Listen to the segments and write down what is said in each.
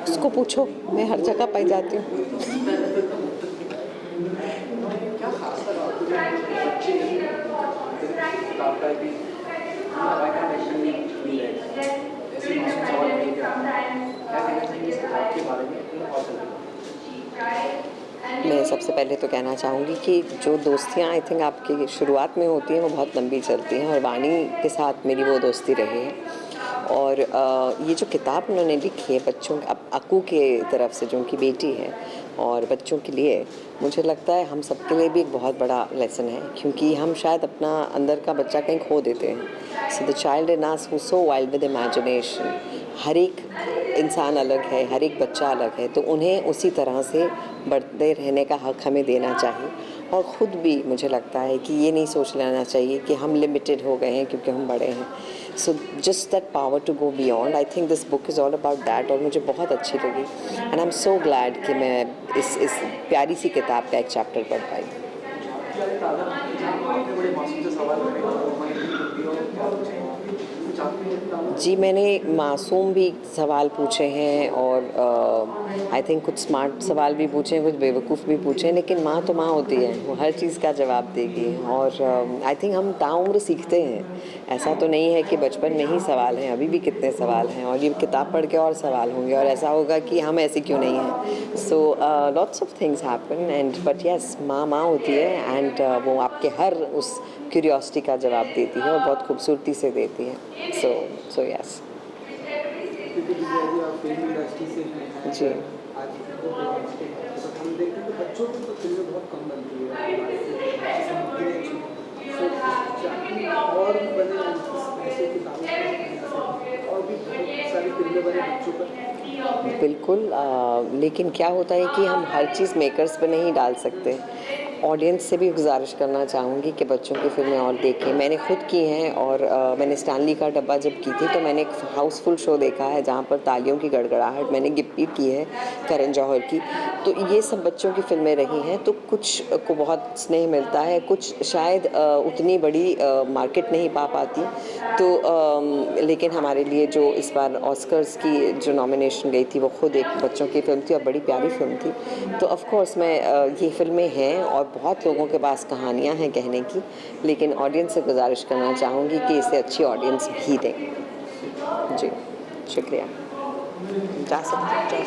उसको पूछो, मैं हर जगह पाई जाती हूँ। मैं सबसे पहले तो कहना चाहूँगी कि जो दोस्तियाँ आई थिंक आपकी शुरुआत में होती हैं वो बहुत लंबी चलती हैं, और वाणी के साथ मेरी वो दोस्ती रही है। और ये जो किताब उन्होंने लिखी है बच्चों, अक्कू के तरफ से जो उनकी बेटी है और बच्चों के लिए, मुझे लगता है हम सबके लिए भी एक बहुत बड़ा लेसन है, क्योंकि हम शायद अपना अंदर का बच्चा कहीं खो देते हैं। So the child in us who so wild with imagination, हर एक इंसान अलग है, हर एक बच्चा अलग है, तो उन्हें उसी तरह से बढ़ते रहने का हक हमें देना चाहिए। और ख़ुद भी मुझे लगता है कि ये नहीं सोच लेना चाहिए कि हम लिमिटेड हो गए हैं क्योंकि हम बड़े हैं। So just that power to go beyond, I think this book is all about that, और मुझे बहुत अच्छी लगी। And I am so glad कि मैं इस प्यारी सी किताब का एक चैप्टर पढ़ पाई। जी, मैंने मासूम भी सवाल पूछे हैं, और आई थिंक कुछ स्मार्ट सवाल भी पूछे हैं, कुछ बेवकूफ़ भी पूछे हैं, लेकिन माँ तो माँ होती है, वो हर चीज़ का जवाब देगी। और आई थिंक हम ताउम्र सीखते हैं, ऐसा तो नहीं है कि बचपन में ही सवाल हैं, अभी भी कितने सवाल हैं, और ये किताब पढ़ के और सवाल होंगे, और ऐसा होगा कि हम ऐसे क्यों नहीं हैं। So lots of things happen, and but yes, माँ माँ होती है, एंड वो आपके हर उस क्यूरियोसिटी का जवाब देती है, और बहुत खूबसूरती से देती है। सो यस जी। हम देखते हैं कि बच्चों की तो फिल्में बहुत कम बनती है, और भी बने ऐसे किताबों और भी बहुत सारी फिल्में बने बच्चों पर। बिल्कुल, लेकिन क्या होता है कि हम हर चीज़ मेकर्स पे नहीं डाल सकते। ऑडियंस से भी गुजारिश करना चाहूँगी कि बच्चों की फ़िल्में और देखें। मैंने खुद की हैं, और मैंने स्टैनली का डब्बा जब की थी तो मैंने एक हाउसफुल शो देखा है जहाँ पर तालियों की गड़गड़ाहट, मैंने गिप्पी की है करण जौहर की। तो ये सब बच्चों की फ़िल्में रही हैं, तो कुछ को बहुत स्नेह मिलता है, कुछ शायद उतनी बड़ी मार्केट नहीं पा पाती। तो लेकिन हमारे लिए जो इस बार ऑस्कर्स की जो नॉमिनेशन गई थी वो खुद एक बच्चों की फ़िल्म थी, और बड़ी प्यारी फ़िल्म थी। तो ऑफ़ कोर्स मैं ये फ़िल्में हैं, और बहुत लोगों के पास कहानियाँ हैं कहने की, लेकिन ऑडियंस से गुजारिश करना चाहूँगी कि इसे अच्छी ऑडियंस भी दें। जी, शुक्रिया। जा सकते।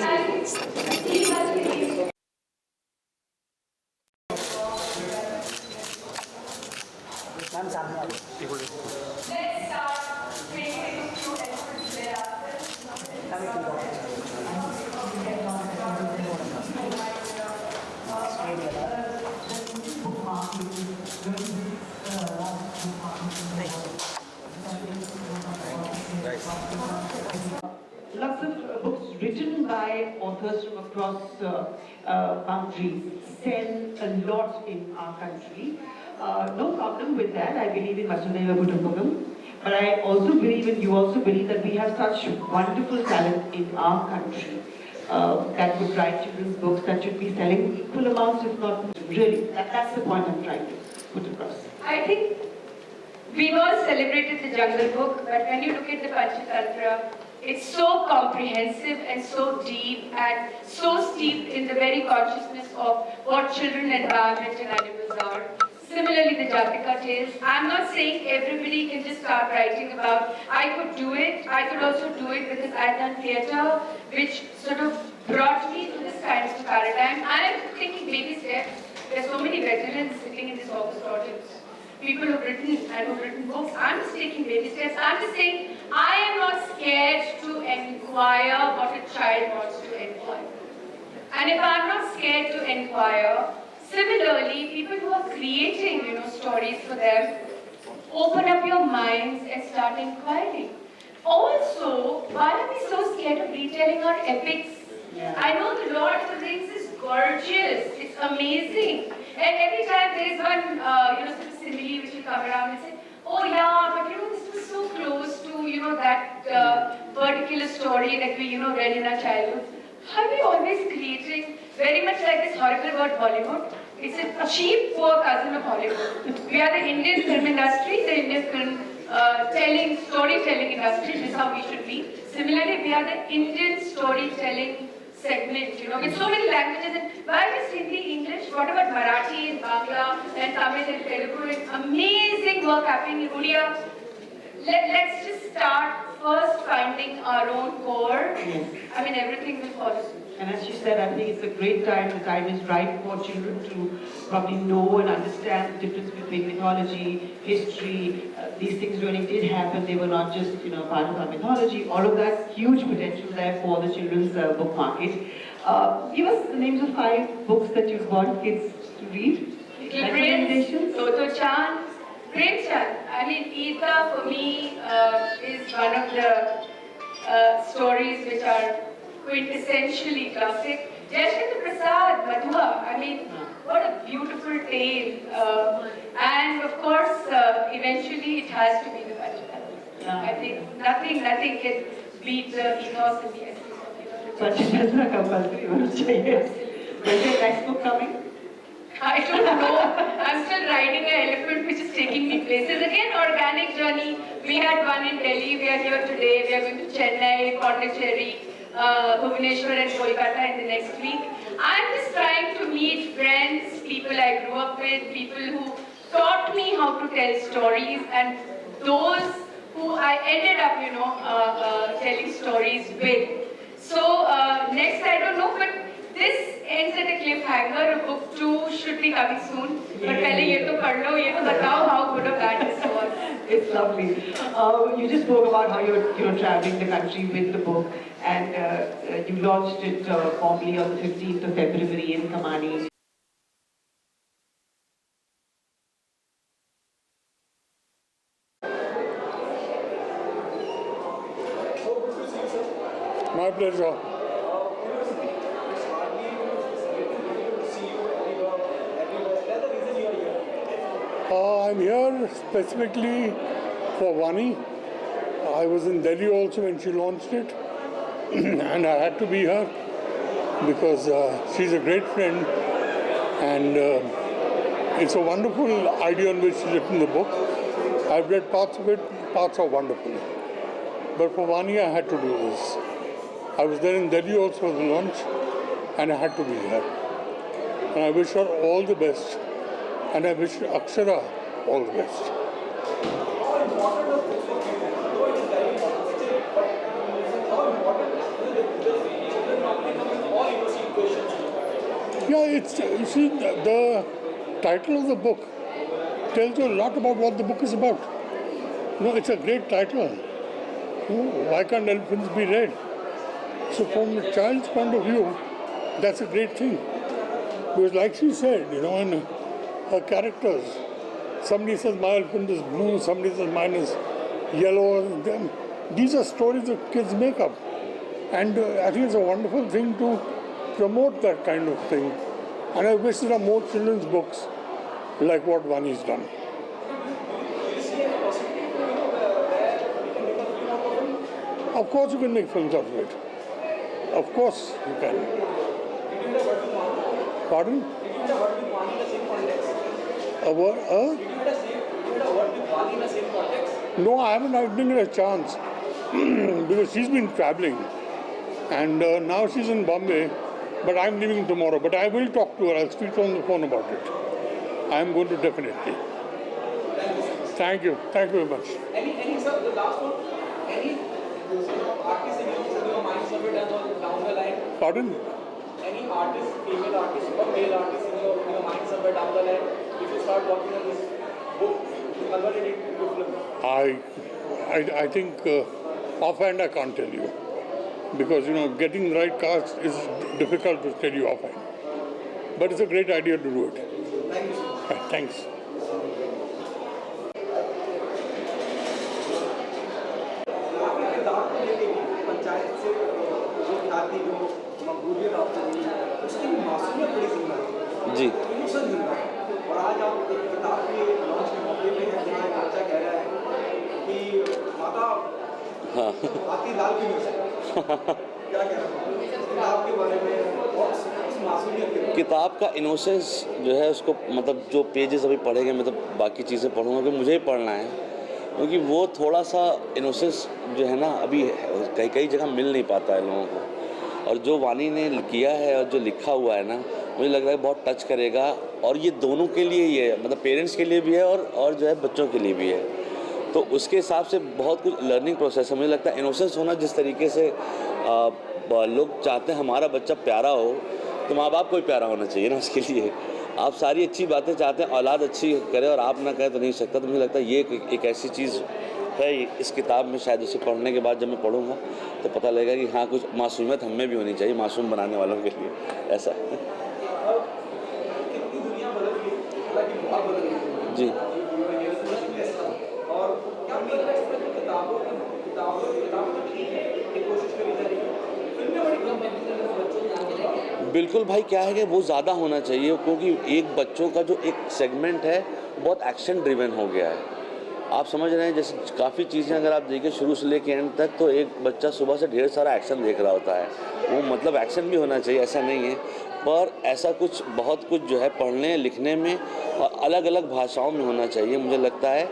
Lots of books written by authors from across boundaries sell a lot in our country. No problem with that. I believe in Vasudhaiva Kutumbakam. But I also believe, and you also believe, that we have such wonderful talent in our country that would write children's books that should be selling equal amounts, if not really. That's the point I'm trying to put across. I think we've all celebrated the Jungle Book, but when you look at the Panchatantra, it's so comprehensive and so deep and so steeped in the very consciousness of what children environment and animals are. Similarly, the Jatika tales. I'm not saying everybody can just start writing about, I could do it, I could also do it because I've done theatre, which sort of brought me to this kind of paradigm. I'm taking baby steps. There's so many veterans sitting in this august audience. People who've written books. I'm just taking baby steps. I'm just saying I am not scared to inquire what a child wants to inquire. And if I'm not scared to inquire, similarly, people who are creating, stories for them, open up your minds and start inquiring. Also, why are we so scared of retelling our epics? Yeah. I know the Lord of the Rings is gorgeous. It's amazing. And every time there is one, sort of simile which will come around and say, oh yeah, but this was so close to, that particular story that we, read in our childhood. Are we always creating very much like this horrible word Bollywood? It's a cheap, poor cousin of Hollywood. We are the Indian film industry, the Indian film storytelling industry. This is how we should be. Similarly, we are the Indian storytelling segment, with so many languages. And why just Hindi, English? What about Marathi and Bangla and Tamil and Telugu? And amazing work happening in Odia. Let's just start first finding our own core. I mean, everything will follow soon. And as she said, I think it's a great time. The time is right for children to probably know and understand the difference between mythology, history. These things really did happen. They were not just, part of our mythology. All of that huge potential there for the children's book market. Give us the names of 5 books that you want kids to read. Little Prince, Toto Chan, Great Chan. I mean, Eidgah for me is one of the stories which are quintessentially classic. Jayashree Prasad, Madhua, I mean, what a beautiful tale. And of course, eventually it has to be the Panchatattva. I think nothing can beat the ethos and the essence of it. Panchatattva compulsory hoना चाहिए. When is the next book coming? I don't know. I'm still riding an elephant which is taking me places. Again, organic journey. We had one in Delhi. We are here today. We are going to Chennai, Pondicherry, Bhubaneswar and Kolkata in the next week. I'm just trying to meet friends, people I grew up with, people who taught me how to tell stories, and those who I ended up, telling stories with. So next, I don't know, but this ends at a cliffhanger. A book 2 should be coming soon. But pehle ye to pad lo, ye to batao how good or bad this was. It's lovely. You just spoke about how you're traveling the country with the book, and you launched it formally on the 15th of February in Kamani. My pleasure. I'm here specifically for Vani. I was in Delhi also when she launched it, and I had to be here because she's a great friend, and it's a wonderful idea on which she's written the book. I've read parts of it, parts are wonderful. But for Vani, I had to do this. I was there in Delhi also for the launch, and I had to be here. And I wish her all the best, and I wish Akshara all the best. Yeah, you see, the title of the book tells you a lot about what the book is about. It's a great title. Why can't elephants be read? So from a child's point of view, that's a great thing. Because like she said, in her characters, somebody says my elephant is blue, somebody says mine is yellow. These are stories that kids make up. And I think it's a wonderful thing to promote that kind of thing. And I wish there are more children's books like what Vani's done. Of course you can make films out of it. Of course you can. Pardon? A word? No, I didn't get a chance because she's been traveling, and now she's in Bombay, but I'm leaving tomorrow. But I will talk to her. I'll speak to her on the phone about it. I'm going to definitely. Thank you. Thank you very much. Any sir, the last one, any artist in your mind down the line? Pardon? Any artist, female artist or male artist in your mind somewhere down the line, if you start working on this book, you convert it into film? I think offhand I can't tell you. Because, getting the right cast is difficult to tell you offhand. But it's a great idea to do it. Thank you, sir. Thanks. Panchayat से जो ख्याति जो मकबूलियत आपको मिली उसकी मासूमियत बड़ी जिंदा है जी इमोशन जिंदा है और आज आप एक किताब के लॉन्च के मौके पे हैं जहाँ एक बच्चा कह रहा है कि माता आती लाल की नहीं क्या कह रहा हूँ किताब के बारे में और उस मासूमियत के किताब का इनोसेंस जो है उसको मतलब जो पेजेस अभी पढ़ेंगे मतलब बाकी चीज़ें पढ़ूंगा कि मुझे ही पढ़ना है क्योंकि वो थोड़ा सा इनोसेंस जो है ना अभी कई कई जगह मिल नहीं पाता है लोगों को। और जो वानी ने किया है और जो लिखा हुआ है ना, मुझे लग रहा है बहुत टच करेगा। और ये दोनों के लिए ही है, मतलब पेरेंट्स के लिए भी है और जो है बच्चों के लिए भी है। तो उसके हिसाब से बहुत कुछ लर्निंग प्रोसेस है। मुझे लगता है इनोसेंस होना, जिस तरीके से लोग चाहते हैं हमारा बच्चा प्यारा हो, तो माँ बाप को भी प्यारा होना चाहिए ना उसके लिए। आप सारी अच्छी बातें चाहते हैं, औलाद अच्छी करे और आप ना कहें तो नहीं सकता। तो मुझे लगता है ये एक ऐसी चीज़ है इस किताब में, शायद उसे पढ़ने के बाद जब मैं पढ़ूंगा तो पता लगेगा कि हाँ, कुछ मासूमियत हमें भी होनी चाहिए, मासूम बनाने वालों के लिए ऐसा। कितनी दुनिया बदल गई, हालांकि बहुत बदल गई जी। और क्या मुझे लगता है इसमें जो किताबों तो ठीक है, एक कोशिश करी जा रही है, फिल्में बड़ी कम बनती हैं बच्चों को आगे लेके। बिल्कुल भाई, क्या है कि वो ज़्यादा होना चाहिए, क्योंकि एक बच्चों का जो एक सेगमेंट है बहुत एक्शन ड्रिवन हो गया है। आप समझ रहे हैं, जैसे काफ़ी चीज़ें अगर आप देखिए शुरू से लेके एंड तक, तो एक बच्चा सुबह से ढेर सारा एक्शन देख रहा होता है। वो मतलब एक्शन भी होना चाहिए, ऐसा नहीं है, पर ऐसा कुछ बहुत कुछ जो है पढ़ने लिखने में और अलग अलग भाषाओं में होना चाहिए। मुझे लगता है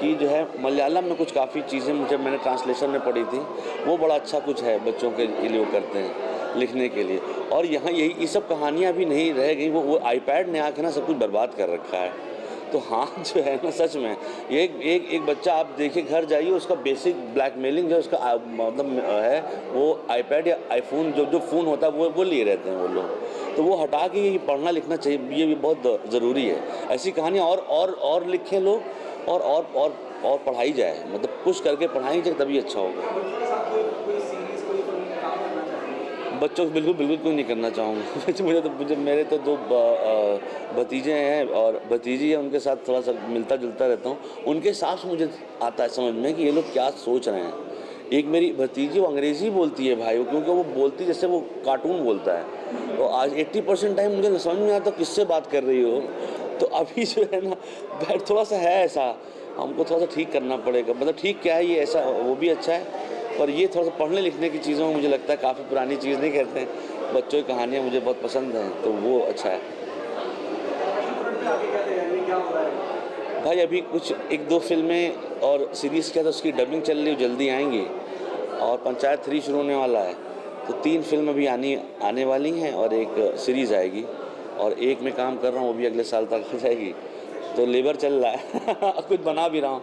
कि जो है मलयालम में कुछ काफ़ी चीज़ें मैंने ट्रांसलेशन में पढ़ी थी, वो बड़ा अच्छा कुछ है बच्चों के लिए वो करते हैं लिखने के लिए। और यहाँ यही ये सब कहानियाँ भी नहीं रह गई, वो आईपैड ने आके ना सब कुछ बर्बाद कर रखा है। तो हाँ जो है ना, सच में एक बच्चा आप देखिए, घर जाइए, उसका बेसिक ब्लैकमेलिंग जो उसका मतलब है, वो आईपैड या आईफोन जो फ़ोन होता है वो लिए रहते हैं वो लोग। तो वो हटा के ये पढ़ना लिखना चाहिए, ये भी बहुत ज़रूरी है। ऐसी कहानियाँ और लिखें लोग और पढ़ाई जाए, मतलब पुश करके पढ़ाई जाए, तभी अच्छा होगा। बच्चों को बिल्कुल कोई नहीं करना चाहूँगा। मुझे मेरे तो दो भतीजे हैं और भतीजी है, उनके साथ थोड़ा सा मिलता जुलता रहता हूँ। उनके हिसाब से मुझे आता है समझ में कि ये लोग क्या सोच रहे हैं। एक मेरी भतीजी वो अंग्रेज़ी बोलती है भाई, क्योंकि वो बोलती जैसे वो कार्टून बोलता है। तो आज 80% टाइम मुझे समझ में आता किससे बात कर रही हो। तो अभी जो है ना, थोड़ा सा है ऐसा, हमको थोड़ा सा ठीक करना पड़ेगा। मतलब ठीक क्या है ये, ऐसा वो भी अच्छा है, पर ये थोड़ा सा पढ़ने लिखने की चीज़ों में मुझे लगता है काफ़ी पुरानी चीज़ नहीं कहते हैं। बच्चों की कहानियाँ मुझे बहुत पसंद हैं, तो वो अच्छा है। भाई अभी कुछ 1-2 फिल्में और सीरीज़ क्या था, उसकी डबिंग चल रही है, जल्दी आएंगी। और पंचायत 3 शुरू होने वाला है, तो 3 फिल्म अभी आने वाली हैं और एक सीरीज़ आएगी। और एक में काम कर रहा हूँ, वो भी अगले साल तक हो जाएगी। तो लेबर चल रहा है कुछ बना भी रहा हूँ।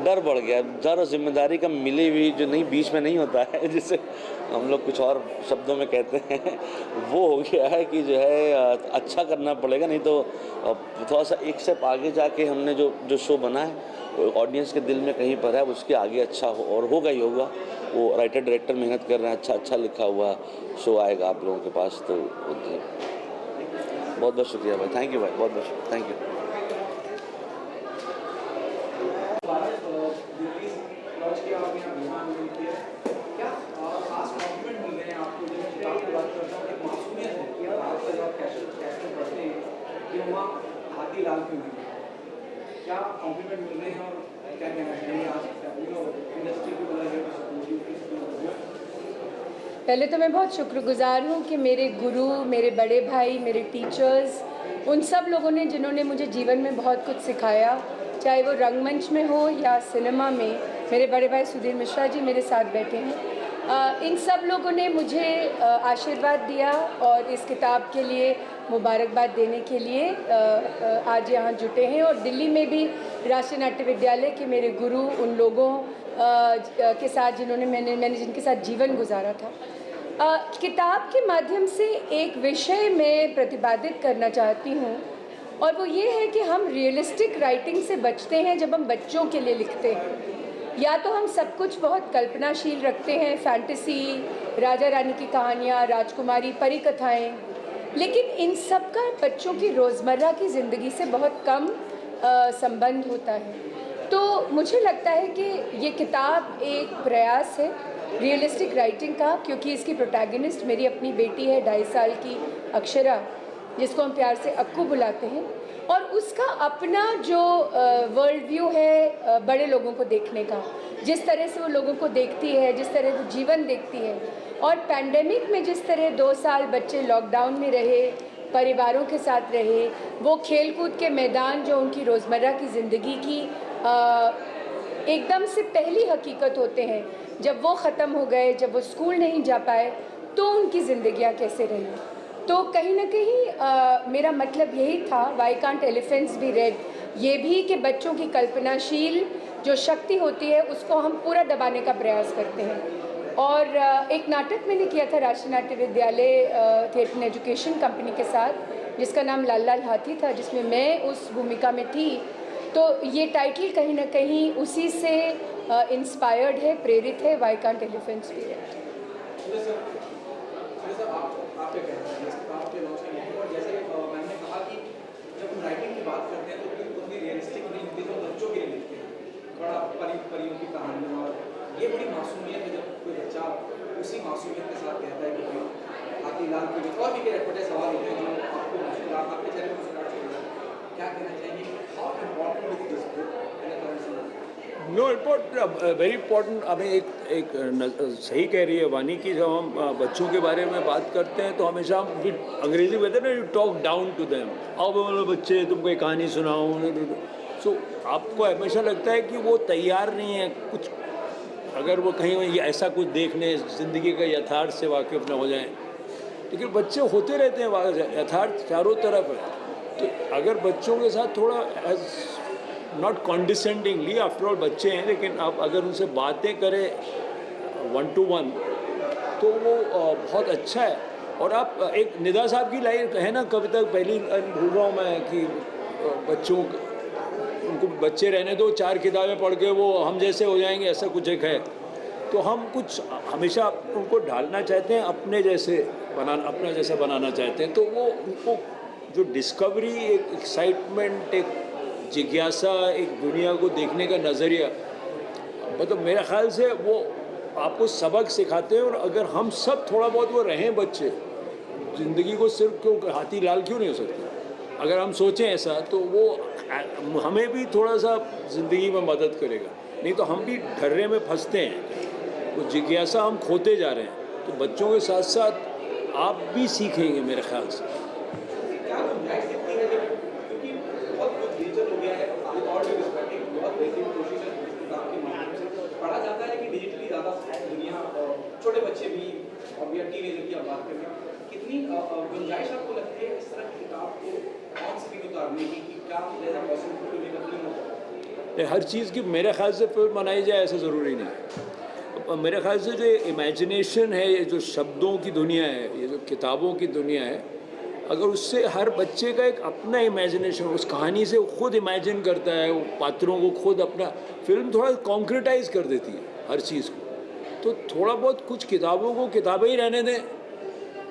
डर बढ़ गया, डर और जिम्मेदारी का मिली हुई जो नहीं बीच में नहीं होता है, जिसे हम लोग कुछ और शब्दों में कहते हैं, वो हो गया है कि जो है अच्छा करना पड़ेगा। नहीं तो थोड़ा सा एक स्टेप आगे जाके हमने जो शो बना है ऑडियंस के दिल में कहीं पर है, उसके आगे अच्छा हो और होगा ही होगा। वो राइटर डायरेक्टर मेहनत कर रहे हैं, अच्छा लिखा हुआ शो आएगा आप लोगों के पास। तो बहुत बहुत शुक्रिया भाई, थैंक यू भाई, बहुत बहुत थैंक यू। क्या कॉम्प्लीमेंट मिल रहे हैं और क्या कहना चाहिए आज इंडस्ट्री को पहले तो मैं बहुत शुक्रगुजार हूँ कि मेरे गुरु, मेरे बड़े भाई, मेरे टीचर्स, उन सब लोगों ने जिन्होंने मुझे जीवन में बहुत कुछ सिखाया, चाहे वो रंगमंच में हो या सिनेमा में। मेरे बड़े भाई सुधीर मिश्रा जी मेरे साथ बैठे हैं। इन सब लोगों ने मुझे आशीर्वाद दिया और इस किताब के लिए मुबारकबाद देने के लिए आज यहाँ जुटे हैं। और दिल्ली में भी राष्ट्रीय नाट्य विद्यालय के मेरे गुरु, उन लोगों के साथ जिन्होंने मैंने जिनके साथ जीवन गुजारा था। किताब के माध्यम से एक विषय मैं प्रतिपादित करना चाहती हूँ, और वो ये है कि हम रियलिस्टिक राइटिंग से बचते हैं जब हम बच्चों के लिए लिखते हैं। या तो हम सब कुछ बहुत कल्पनाशील रखते हैं, फैंटेसी, राजा रानी की कहानियाँ, राजकुमारी, परी कथाएँ, लेकिन इन सब का बच्चों की रोज़मर्रा की ज़िंदगी से बहुत कम संबंध होता है। तो मुझे लगता है कि ये किताब एक प्रयास है रियलिस्टिक राइटिंग का, क्योंकि इसकी प्रोटैगनिस्ट मेरी अपनी बेटी है 2.5 साल की अक्षरा, जिसको हम प्यार से अक्कू बुलाते हैं, और उसका अपना जो वर्ल्ड व्यू है बड़े लोगों को देखने का, जिस तरह से वो लोगों को देखती है, जिस तरह वो जीवन देखती है। और पैंडेमिक में जिस तरह 2 साल बच्चे लॉकडाउन में रहे, परिवारों के साथ रहे, वो खेलकूद के मैदान जो उनकी रोज़मर्रा की ज़िंदगी की एकदम से पहली हकीकत होते हैं, जब वो ख़त्म हो गए, जब वो स्कूल नहीं जा पाए, तो उनकी ज़िंदगियाँ कैसे रही। तो कहीं ना कहीं मेरा मतलब यही था, why can't elephants be red, ये भी कि बच्चों की कल्पनाशील जो शक्ति होती है उसको हम पूरा दबाने का प्रयास करते हैं। और एक नाटक मैंने किया था राष्ट्रीय नाट्य विद्यालय थिएटर एंड एजुकेशन कंपनी के साथ, जिसका नाम लाल लाल हाथी था, जिसमें मैं उस भूमिका में थी। तो ये टाइटल कहीं ना कहीं उसी से इंस्पायर्ड है, प्रेरित है, why can't elephants be red. आप क्या कहते हैं आपके लॉन्च के लिए? और जैसे मैंने कहा कि जब हम राइटिंग की बात करते हैं तो उतनी रियलिस्टिक नहीं होती, तो बच्चों के लिए लिखते हैं थोड़ा परियों की कहानी, और ये बड़ी मासूमियत है जब कोई बच्चा उसी मासूमियत के साथ कहता है कि हाथी लाल की, और भी कई बड़े सवाल होते हैं जो आपको मुस्कुराहट, आपके चेहरे पर मुस्कुराहट छोड़ देते हैं। क्या कहना चाहेंगे, how important is this book in the current scenario? Know important, very important. हमें एक सही कह रही है वानी कि जब हम बच्चों के बारे में बात करते हैं तो हमेशा हम अंग्रेजी में कहते हैं ना, you talk down to them, आओ बोलो बच्चे तुमको एक कहानी सुनाऊँ। सो आपको हमेशा लगता है कि वो तैयार नहीं है कुछ, अगर वो कहीं ये ऐसा कुछ देखने, ज़िंदगी का यथार्थ से वाकिफ न हो जाएं। लेकिन बच्चे होते रहते हैं, यथार्थ चारों तरफ है। तो अगर बच्चों के साथ थोड़ा नॉट कॉन्डिसेंडिंगली, आफ्टर ऑल बच्चे हैं, लेकिन आप अगर उनसे बातें करें 1 to 1 तो वो बहुत अच्छा है। और आप एक निदा साहब की लाइन है ना, कविता पहली भूल रहा हूँ मैं, कि बच्चों उनको बच्चे रहने दो, 4 किताबें पढ़ के वो हम जैसे हो जाएंगे, ऐसा कुछ एक है। तो हम कुछ हमेशा उनको ढालना चाहते हैं, अपने जैसे अपना जैसा बनाना चाहते हैं। तो वो उनको जो डिस्कवरी, एक एक्साइटमेंट, एक जिज्ञासा, एक दुनिया को देखने का नज़रिया, मतलब मेरे ख़्याल से वो आपको सबक सिखाते हैं। और अगर हम सब थोड़ा बहुत वो रहें बच्चे, ज़िंदगी को सिर्फ क्यों हाथी लाल क्यों नहीं हो सकती, अगर हम सोचें ऐसा, तो वो हमें भी थोड़ा सा ज़िंदगी में मदद करेगा। नहीं तो हम भी ढर्रे में फंसते हैं, वो जिज्ञासा हम खोते जा रहे हैं। तो बच्चों के साथ साथ आप भी सीखेंगे मेरे ख्याल से। क्या गुंजाइश दिखती है जब, क्योंकि बहुत कुछ डिजिटल हो गया है, और भी रिस्पेक्टिंग बहुत बेसिक कोशिश है किताब के माध्यम से पढ़ा जाता है, लेकिन डिजिटली ज़्यादा दुनिया, छोटे बच्चे भी, और या टीनेजर की आप बात करें, कितनी गुंजाइश आपको लगती है इस तरह की किताब को ऑन स्क्रीन उतारने की, कि क्या possible to make a film? हर चीज़ की मेरे ख्याल से फिल्म बनाई जाए ऐसा ज़रूरी नहीं। मेरे ख्याल से जो इमेजिनेशन है, ये जो शब्दों की दुनिया है, ये जो किताबों की दुनिया है, अगर उससे हर बच्चे का एक अपना इमेजिनेशन, उस कहानी से खुद इमेजिन करता है, वो पात्रों को खुद अपना, फिल्म थोड़ा कॉन्क्रिटाइज कर देती है हर चीज़ को। तो थोड़ा बहुत कुछ किताबों को किताबें ही रहने दें,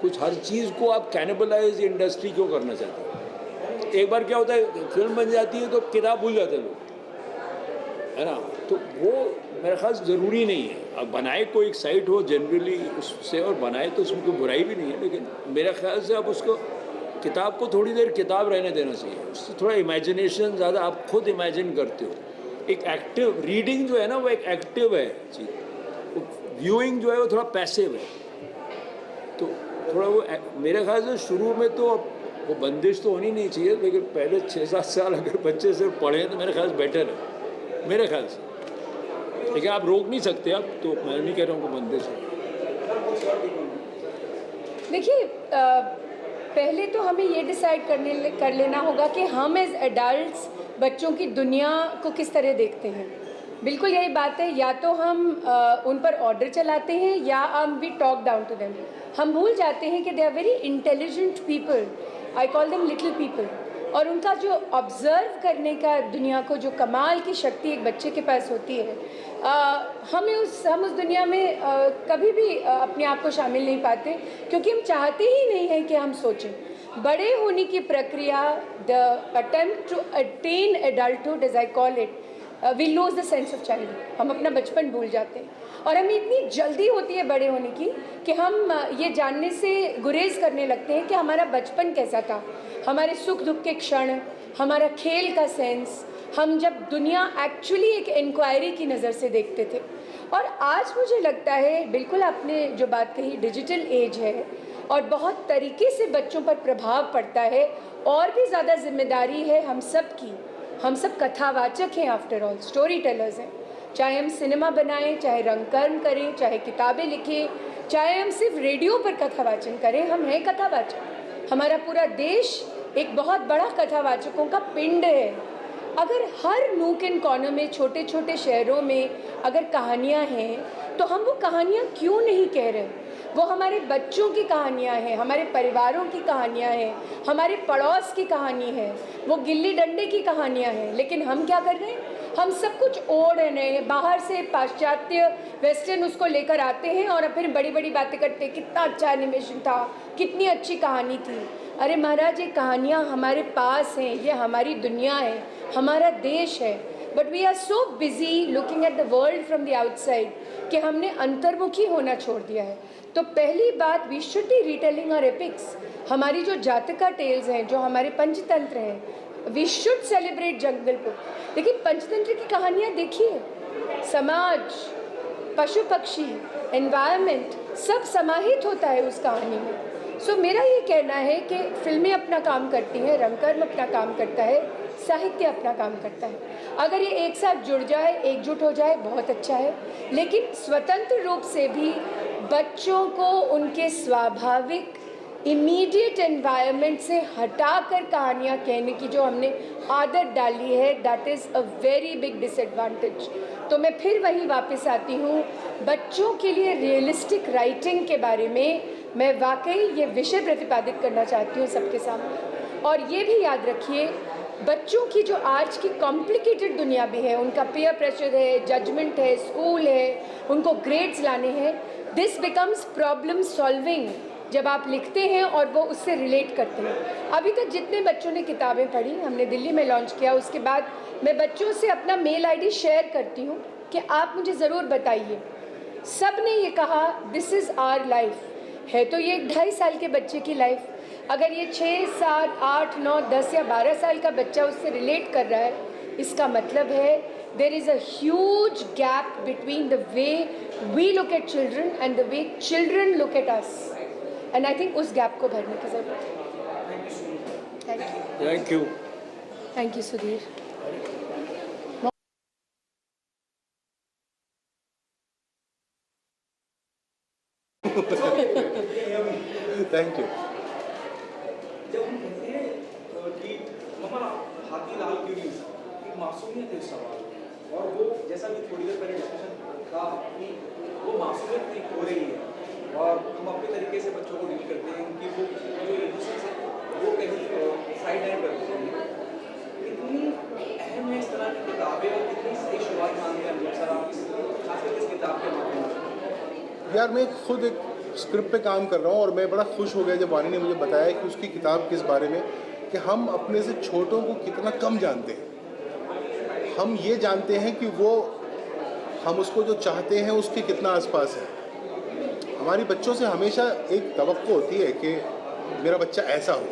कुछ हर चीज़ को आप कैनिबलाइज इंडस्ट्री क्यों करना चाहते हैं? एक बार क्या होता है, फिल्म बन जाती है तो किताब भूल जाते हैं लोग, है ना। तो वो मेरे ख्याल से ज़रूरी नहीं है। अब बनाए कोई एक साइट हो जनरली उससे, और बनाए तो उसमें कोई बुराई भी नहीं है, लेकिन मेरे ख्याल से आप उसको, किताब को थोड़ी देर किताब रहने देना चाहिए। उससे थोड़ा इमेजिनेशन ज़्यादा, आप खुद इमेजिन करते हो। एक एक्टिव रीडिंग जो है ना, वो एक एक्टिव है चीज़, व्यूइंग जो है वो थोड़ा पैसिव है। तो थोड़ा वो मेरे ख्याल से शुरू में तो वो बंदिश तो होनी नहीं चाहिए, लेकिन पहले 6-7 साल अगर बच्चे सिर्फ पढ़ें तो मेरे ख्याल से बेटर है, मेरे ख्याल से। लेकिन आप रोक नहीं सकते, आप तो मैं नहीं कह रहा हूँ कि बंदिश है। देखिए, पहले तो हमें ये डिसाइड कर लेना होगा कि हम एज एडल्ट्स बच्चों की दुनिया को किस तरह देखते हैं। बिल्कुल यही बात है, या तो हम उन पर ऑर्डर चलाते हैं या हम we talk down to them. हम भूल जाते हैं कि they are very intelligent people, I call them little people, और उनका जो ऑब्ज़र्व करने का दुनिया को, जो कमाल की शक्ति एक बच्चे के पास होती है, हम उस दुनिया में कभी भी अपने आप को शामिल नहीं पाते, क्योंकि हम चाहते ही नहीं हैं कि हम सोचें। बड़े होने की प्रक्रिया, the attempt to attain adulthood as I call it, we lose the sense of childhood. हम अपना बचपन भूल जाते हैं, और हमें इतनी जल्दी होती है बड़े होने की कि हम ये जानने से गुरेज करने लगते हैं कि हमारा बचपन कैसा था, हमारे सुख दुख के क्षण, हमारा खेल का सेंस, हम जब दुनिया एक्चुअली एक इंक्वायरी की नज़र से देखते थे। और आज मुझे लगता है, बिल्कुल आपने जो बात कही, डिजिटल एज है, और बहुत तरीके से बच्चों पर प्रभाव पड़ता है। और भी ज़्यादा जिम्मेदारी है हम सब की। हम सब कथावाचक हैं, आफ्टर ऑल स्टोरी टेलर्स हैं। चाहे हम सिनेमा बनाएं, चाहे रंगकर्म करें, चाहे किताबें लिखें, चाहे हम सिर्फ रेडियो पर कथावाचन करें, हम हैं कथावाचक। हमारा पूरा देश एक बहुत बड़ा कथावाचकों का पिंड है। अगर हर नूक एंड कॉर्नर में, छोटे छोटे शहरों में अगर कहानियाँ हैं तो हम वो कहानियाँ क्यों नहीं कह रहे? वो हमारे बच्चों की कहानियाँ हैं, हमारे परिवारों की कहानियाँ हैं, हमारे पड़ोस की कहानी है, वो गिल्ली डंडे की कहानियाँ हैं। लेकिन हम क्या कर रहे हैं? हम सब कुछ ओढ़ रहे हैं, बाहर से पाश्चात्य वेस्टर्न उसको लेकर आते हैं और फिर बड़ी बड़ी बातें करते हैं, कितना अच्छा एनिमेशन था, कितनी अच्छी कहानी थी। अरे महाराज, ये कहानियाँ हमारे पास हैं, ये हमारी दुनिया है, हमारा देश है। But we are so busy looking at the world from the outside कि हमने अंतर्मुखी होना छोड़ दिया है। तो पहली बात, we should be retelling our epics. हमारी जो जातका टेल्स हैं, जो हमारे पंचतंत्र हैं, we should celebrate Jungle Book. देखिए, पंचतंत्र की कहानियाँ देखिए, समाज, पशु पक्षी, एनवायरनमेंट सब समाहित होता है उस कहानी में। सो मेरा ये कहना है कि फिल्में अपना काम करती हैं, रंगकर्म अपना काम करता है, साहित्य अपना काम करता है। अगर ये एक साथ जुड़ जाए, एकजुट हो जाए, बहुत अच्छा है। लेकिन स्वतंत्र रूप से भी बच्चों को उनके स्वाभाविक इमीडिएट एनवायरनमेंट से हटाकर कहानियाँ कहने की जो हमने आदत डाली है, that is a very big disadvantage. तो मैं फिर वहीं वापस आती हूँ, बच्चों के लिए रियलिस्टिक राइटिंग के बारे में मैं वाकई ये विषय प्रतिपादित करना चाहती हूँ सबके सामने। और ये भी याद रखिए, बच्चों की जो आज की कॉम्प्लिकेटेड दुनिया भी है, उनका पीयर प्रेशर है, जजमेंट है, स्कूल है, उनको ग्रेड्स लाने हैं, दिस बिकम्स प्रॉब्लम सॉल्विंग जब आप लिखते हैं और वो उससे रिलेट करते हैं। अभी तक जितने बच्चों ने किताबें पढ़ी, हमने दिल्ली में लॉन्च किया, उसके बाद मैं बच्चों से अपना मेल आईडी शेयर करती हूँ कि आप मुझे ज़रूर बताइए। सब ने ये कहा, दिस इज़ आवर लाइफ। है तो ये 2.5 साल के बच्चे की लाइफ, अगर ये 6, 7, 8, 9, 10 या 12 साल का बच्चा उससे रिलेट कर रहा है, इसका मतलब है there is a huge gap between the way we look at children and the way children look at us. And I think उस गैप को भरने की ज़रूरत है। Thank you. Thank you Sudhir. Thank you. जब हम कहते हैं कि मम्मा हाथी लाल क्यों नहीं हुआ, एक मासूमियत है इस सवाल, और वो जैसा भी थोड़ी देर पहले डिस्कशन था कि वो मासूमियत नहीं खो रही है और हम अपने तरीके से बच्चों को डील करते हैं कि वो जो इमोशंस है वो कहीं साइड लाइन कर देते हैं। कितनी अहम है इस तरह की किताबें और कितनी सही शुरुआत मांगे हैं सर आप खासकर इस किताब के माध्यम से? यार, मैं खुद एक स्क्रिप्ट पे काम कर रहा हूँ और मैं बड़ा खुश हो गया जब वानी ने मुझे बताया कि उसकी किताब किस बारे में, कि हम अपने से छोटों को कितना कम जानते हैं। हम ये जानते हैं कि वो, हम उसको जो चाहते हैं उसके कितना आसपास है। हमारी बच्चों से हमेशा एक तवक्को होती है कि मेरा बच्चा ऐसा हो,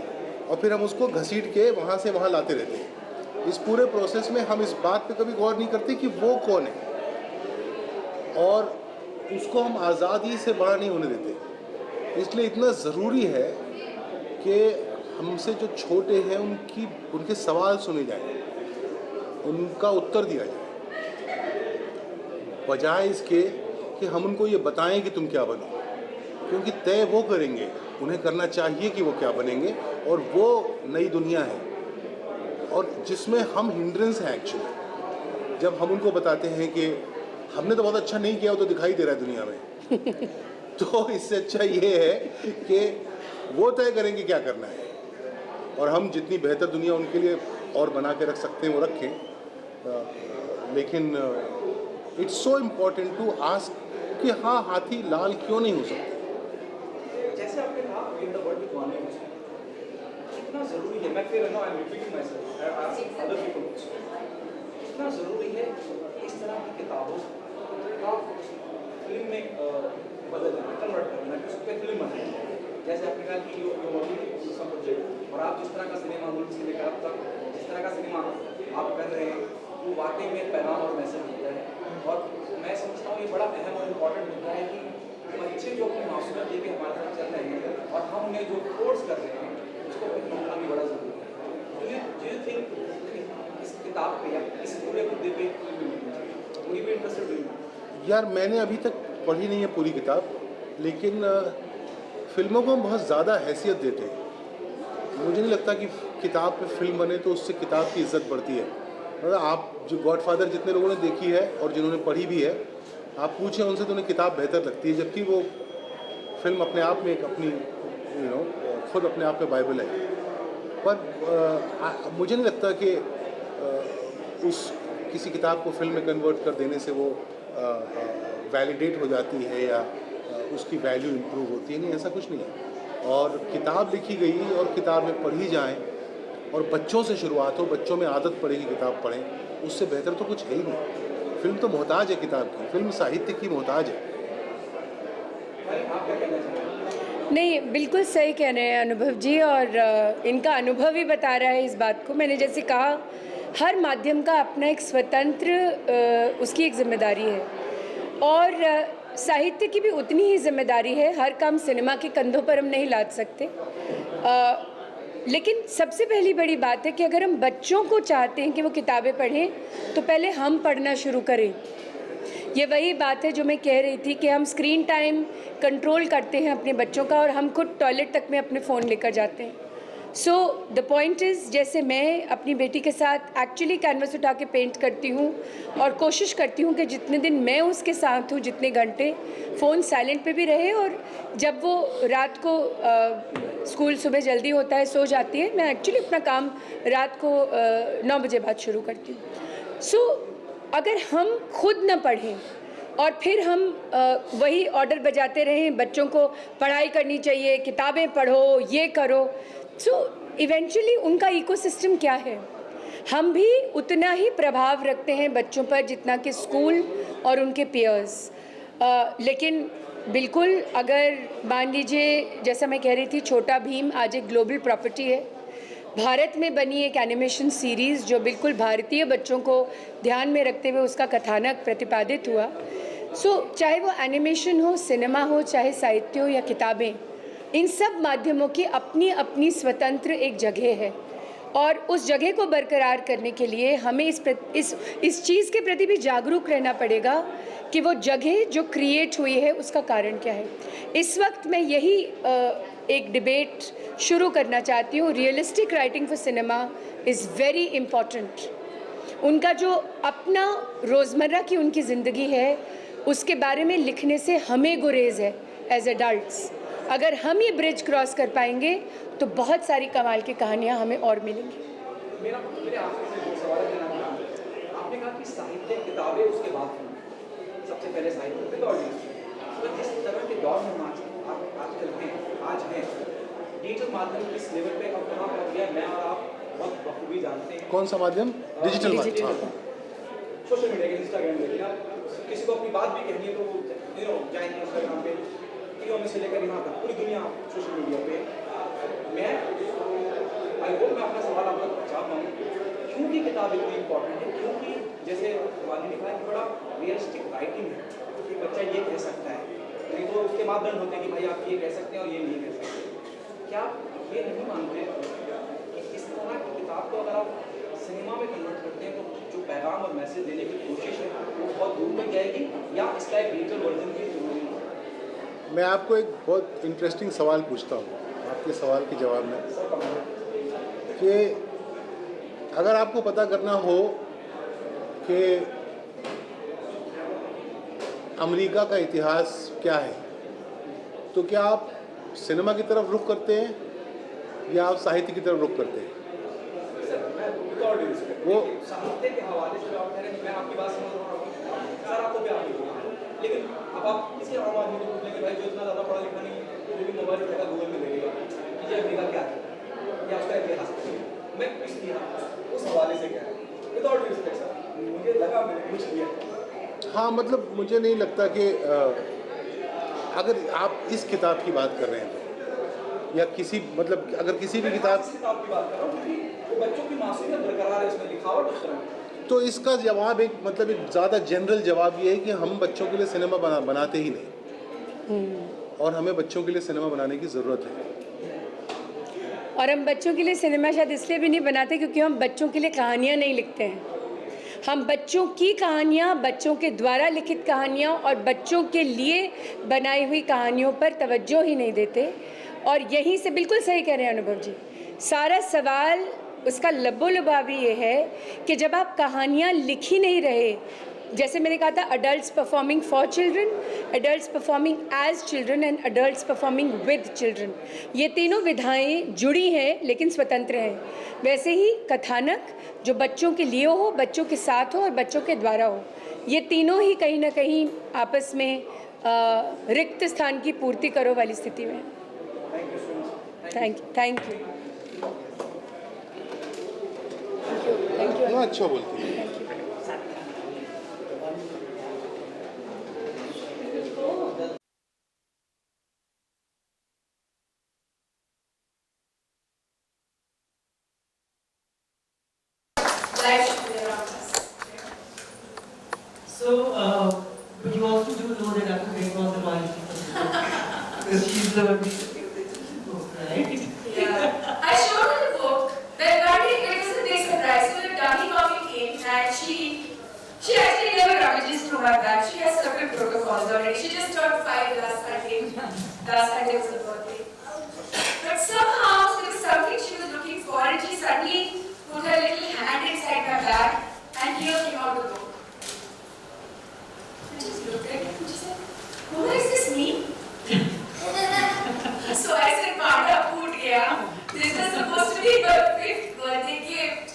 और फिर हम उसको घसीट के वहाँ से वहाँ लाते रहते हैं। इस पूरे प्रोसेस में हम इस बात पे कभी गौर नहीं करते कि वो कौन है, और उसको हम आज़ादी से बड़ा नहीं होने देते। इसलिए इतना ज़रूरी है कि हमसे जो छोटे हैं उनके सवाल सुने जाएं, उनका उत्तर दिया जाए, बजाय इसके कि हम उनको ये बताएं कि तुम क्या बनो, क्योंकि तय वो करेंगे, उन्हें करना चाहिए कि वो क्या बनेंगे, और वो नई दुनिया है और जिसमें हम हिंड्रेंस हैं एक्चुअली। जब हम उनको बताते हैं कि हमने तो बहुत अच्छा नहीं किया, वो तो दिखाई दे रहा है दुनिया में तो इससे अच्छा ये है कि वो तय करेंगे क्या करना है, और हम जितनी बेहतर दुनिया उनके लिए और बना के रख सकते हैं वो रखें। लेकिन it's so important to ask कि हाँ, हाथी लाल क्यों नहीं हो सकते। जैसे आपने कहा in the world with one news, कितना ज़रूरी है, मैं फिर no I am repeating myself, I ask other people, कितना ज़रूरी है इस तरह की किताबों का फिल्म में बदल देना, कन्वर्ट करना, कि उस पर फिल्म बनाए। जैसे आपने कहा कि यो वर्किंग सम प्रोजेक्ट, और आप जिस तरह का सिनेमा मुल्क से लेकर अब तक जिस तरह का सिनेमा आप कर रहे हैं, वो वाकई में पैगाम और मैसेज होता है। और मैं समझता हूँ ये बड़ा अहम और इम्पॉर्टेंट होता है कि बच्चे जो अपनी मासूमियत लेके हमारे साथ चल रहे हैं और हम उन्हें जो फोर्स कर रहे हैं उसको रोकना भी बड़ा जरूरी है। Do you think इस किताब पे या इस पूरे मुद्दे पे कोई भी इंटरेस्टेड नहीं? यार मैंने अभी तक पढ़ी नहीं है पूरी किताब, लेकिन फिल्मों को हम बहुत ज़्यादा हैसियत देते हैं। मुझे नहीं लगता कि किताब पे फिल्म बने तो उससे किताब की इज्जत बढ़ती है। मतलब आप जो गॉडफादर जितने लोगों ने देखी है और जिन्होंने पढ़ी भी है, आप पूछें उनसे तो उन्हें किताब बेहतर लगती है, जबकि वो फिल्म अपने आप में एक अपनी खुद अपने आप में बाइबल है। पर मुझे नहीं लगता कि उस किसी किताब को फिल्म में कन्वर्ट कर देने से वो वैलिडेट हो जाती है या उसकी वैल्यू इम्प्रूव होती है। नहीं, ऐसा कुछ नहीं है। और किताब लिखी गई और किताब में पढ़ी जाए और बच्चों से शुरुआत हो, बच्चों में आदत पड़ेगी किताब पढ़ें, उससे बेहतर तो कुछ है ही नहीं। फिल्म तो मोहताज है किताब की, फिल्म साहित्य की मोहताज है। नहीं, बिल्कुल सही कह रहे हैं अनुभव जी, और इनका अनुभव ही बता रहा है इस बात को। मैंने जैसे कहा, हर माध्यम का अपना एक स्वतंत्र उसकी एक जिम्मेदारी है, और साहित्य की भी उतनी ही जिम्मेदारी है। हर काम सिनेमा के कंधों पर हम नहीं लाद सकते। लेकिन सबसे पहली बड़ी बात है कि अगर हम बच्चों को चाहते हैं कि वो किताबें पढ़ें, तो पहले हम पढ़ना शुरू करें। ये वही बात है जो मैं कह रही थी कि हम स्क्रीन टाइम कंट्रोल करते हैं अपने बच्चों का, और हम खुद टॉयलेट तक में अपने फ़ोन लेकर जाते हैं। सो द पॉइंट इज़, जैसे मैं अपनी बेटी के साथ एक्चुअली कैनवस उठा के पेंट करती हूँ और कोशिश करती हूँ कि जितने दिन मैं उसके साथ हूँ, जितने घंटे, फ़ोन साइलेंट पे भी रहे, और जब वो रात को स्कूल सुबह जल्दी होता है, सो जाती है, मैं एक्चुअली अपना काम रात को 9 बजे बाद शुरू करती हूँ। सो अगर हम खुद न पढ़ें और फिर हम वही ऑर्डर बजाते रहें, बच्चों को पढ़ाई करनी चाहिए, किताबें पढ़ो, ये करो, सो इवेंचुअली उनका इकोसिस्टम क्या है? हम भी उतना ही प्रभाव रखते हैं बच्चों पर जितना कि स्कूल और उनके पीयर्स। लेकिन बिल्कुल, अगर मान लीजिए, जैसा मैं कह रही थी, छोटा भीम आज एक ग्लोबल प्रॉपर्टी है। भारत में बनी एक एनिमेशन सीरीज़ जो बिल्कुल भारतीय बच्चों को ध्यान में रखते हुए उसका कथानक प्रतिपादित हुआ। चाहे वो एनिमेशन हो, सिनेमा हो, चाहे साहित्य हो या किताबें, इन सब माध्यमों की अपनी अपनी स्वतंत्र एक जगह है, और उस जगह को बरकरार करने के लिए हमें इस चीज़ के प्रति भी जागरूक रहना पड़ेगा कि वो जगह जो क्रिएट हुई है उसका कारण क्या है। इस वक्त मैं यही एक डिबेट शुरू करना चाहती हूँ। Realistic writing for cinema is very important. उनका जो अपना रोज़मर्रा की उनकी ज़िंदगी है, उसके बारे में लिखने से हमें गुरेज है एज एडल्ट्स। अगर हम ये ब्रिज क्रॉस कर पाएंगे तो बहुत सारी कमाल की कहानियाँ हमें और मिलेंगी। मेरे आपसे सवाल है, आपने कहा कि साहित्य किताबें उसके बाद सबसे पहले साहित्य फिर ऑडियंस। तो जिस तरह के दौर में आजकल हैं, आज हैं, डिजिटल माध्यम किस लेवल पे अब कहाँ पहुँच गया, मैं और आप बहुत बखूबी जानते हैं। कौन सा माध्यम? डिजिटल माध्यम। सोशल मीडिया के, इंस्टाग्राम पे किसी को अपनी बात भी कहनी है तो जाएंगे इंस्टाग्राम पे, में से लेकर यहाँ तक पूरी दुनिया सोशल मीडिया पे। मैं मैं अपना सवाल आप तक पहुँचा पाऊँ, क्योंकि किताब इतनी इम्पोर्टेंट है, क्योंकि जैसे वाली ने कहा कि बड़ा रियलिस्टिक राइटिंग है कि बच्चा ये कह सकता है, नहीं तो उसके मापदंड होते हैं कि भाई आप ये कह सकते हैं और ये नहीं कह सकते। क्या ये नहीं मानते कि इस तरह की किताब को अगर आप सिनेमा में कन्वर्ट करते हैं तो जो पैगाम और मैसेज देने की कोशिश है वो बहुत दूर तक जाएगी, या इसका एक डिजिटल वर्जन भी जरूरी है? मैं आपको एक बहुत इंटरेस्टिंग सवाल पूछता हूँ आपके सवाल के जवाब में, कि अगर आपको पता करना हो कि अमेरिका का इतिहास क्या है, तो क्या आप सिनेमा की तरफ रुख करते हैं या आप साहित्य की तरफ रुख करते हैं? वो साहित्य के हवाले से आप कह रहे हैं, मैं आपकी बात समझ रहा हूँ सर, आपको भी आपकी, लेकिन अब आप किसी आम आदमी को पूछ लेंगे, भाई जो इतना ज़्यादा पढ़ा लिखा नहीं है, वो भी मोबाइल उठाएगा, गूगल में देखेगा कि ये अमेरिका क्या है या उसका इतिहास। मैं इसलिए उस हवाले से कह रहा हूँ, विदाउट रिस्पेक्ट सर, मुझे लगा मैंने पूछ लिया। हाँ, मतलब मुझे नहीं लगता कि अगर आप इस किताब की बात कर रहे हैं तो, या किसी मतलब अगर किसी भी किताब की बात कर रहा हूँ, क्योंकि वो बच्चों की मासूमियत बरकरार है, इसमें लिखावट उस तरह, तो इसका जवाब एक मतलब एक ज़्यादा जनरल जवाब ये है कि हम बच्चों के लिए सिनेमा बनाते ही नहीं। और हमें बच्चों के लिए सिनेमा बनाने की ज़रूरत है। और हम बच्चों के लिए सिनेमा शायद इसलिए भी नहीं बनाते क्योंकि हम बच्चों के लिए कहानियाँ नहीं लिखते हैं। हम बच्चों की कहानियाँ, बच्चों के द्वारा लिखित कहानियाँ और बच्चों के लिए बनाई हुई कहानियों पर तवज्जो ही नहीं देते। और यहीं से बिल्कुल सही कह रहे हैं अनुभव जी, सारा सवाल उसका लबो-लबावी ये है कि जब आप कहानियाँ लिख ही नहीं रहे, जैसे मैंने कहा था adults performing for children, adults performing as children and adults performing with children, ये तीनों विधाएं जुड़ी हैं लेकिन स्वतंत्र हैं। वैसे ही कथानक जो बच्चों के लिए हो, बच्चों के साथ हो और बच्चों के द्वारा हो, ये तीनों ही कहीं ना कहीं आपस में रिक्त स्थान की पूर्ति करो वाली स्थिति में। Thank you. Thank you. अच्छा बोलती है। So, but you also do know that Dr. Bhekwa is the wife because she's the one right? Yeah. I showed her the book. That one day it was a big surprise. So the dummy copy came and she actually never rummages through her bag. She has separate protocols already. She just turned 5 last Sunday. Last Sunday was her birthday. But somehow there was something she was looking for and she suddenly put her little hand inside my bag and here came out the book. I just looked at it and she said, "Mama, is this me?" So I said, "Pada, put gaya. This was supposed to be her 5th birthday gift."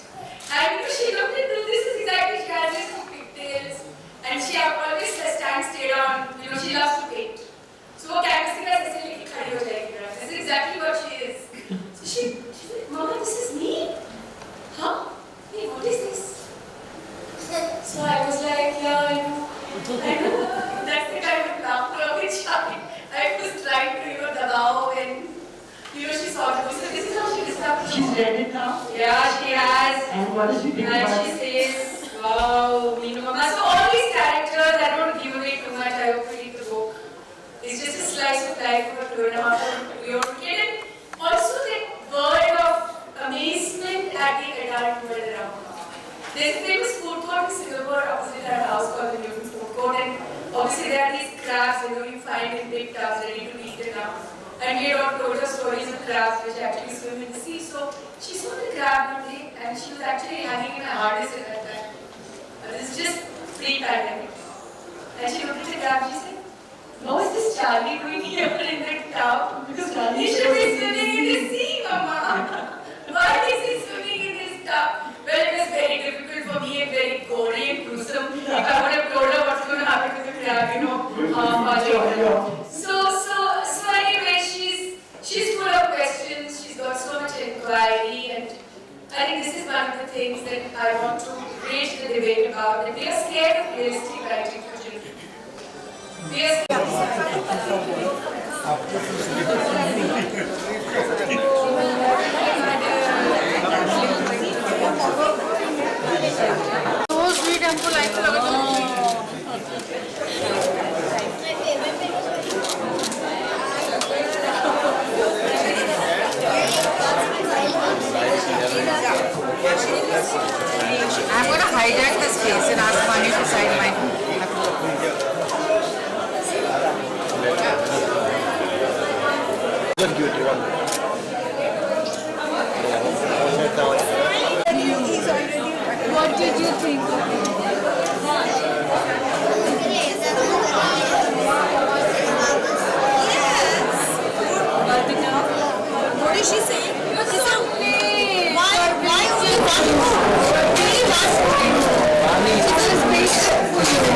And she looked at this is exactly, she has this pigtails and she always stands straight on, she loves to paint. So वो canvas के पास ऐसे लेके खड़ी हो जाएगी. This is exactly what she is. So she said, "Mama, this is me? Huh? Hey, what is this?" So I was like, "Yeah, I know. That's the kind of laughter which I was trying to, dabao when, she saw it. So this is how she discovered. She's read it now. Yeah, she has. And what does she think And about she it? says, "Wow, Mama." So all these characters, I don't give away too much. I hope you read the book. It's just a slice of life for a 2.5-year-old kid. And also that word of amazement at the adult world around. There's a famous food court in Singapore opposite our house called the Newton Food Court, and obviously there are these crabs you find in big tubs ready to be eaten now. And we had told her stories of crabs which actually swim in the sea. So she saw the crab one day and she was actually hanging in a harness at that time. This is just pre-pandemic. And she looked at the crab and she said, "What is this Charlie doing here in the tub? Because Charlie He should be swimming in the sea, Mama. Why is he swimming in this tub?" Well, it was very difficult for me and very gory and gruesome. If I would have told her what's going to happen to the crab, So anyway, she's full of questions. She's got so much inquiry, and I think this is one of the things that I want to raise the debate about. That we are scared of realistic writing for children. We are I'm going to hijack the space and ask Manu to sign my What did you think of it? What is she saying? You're so late. Why only one more? Really last time. It's a space for you.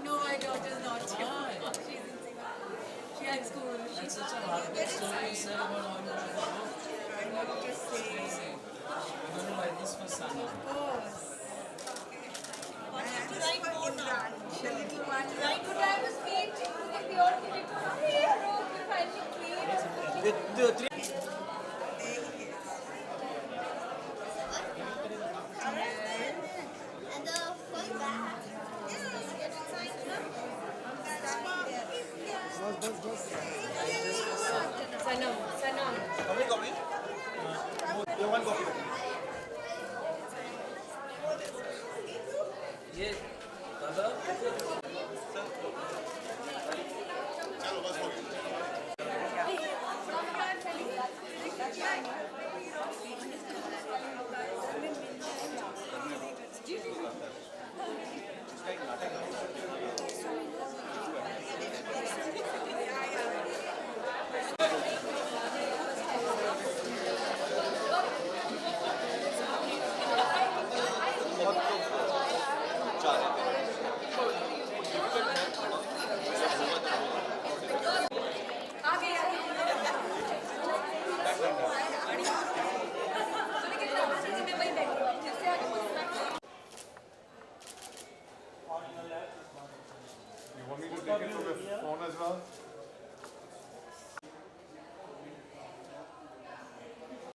No, my daughter's not here. She's in Singapore. She had school. She's such a heartbreak story. You said about how much I'm not just saying. You're going to write this for Sana. Of course. What do you have to write more now? The little one. Right, what I was painting. We all did it. Hey, look, we're finally clean. The three. And the full back. One copy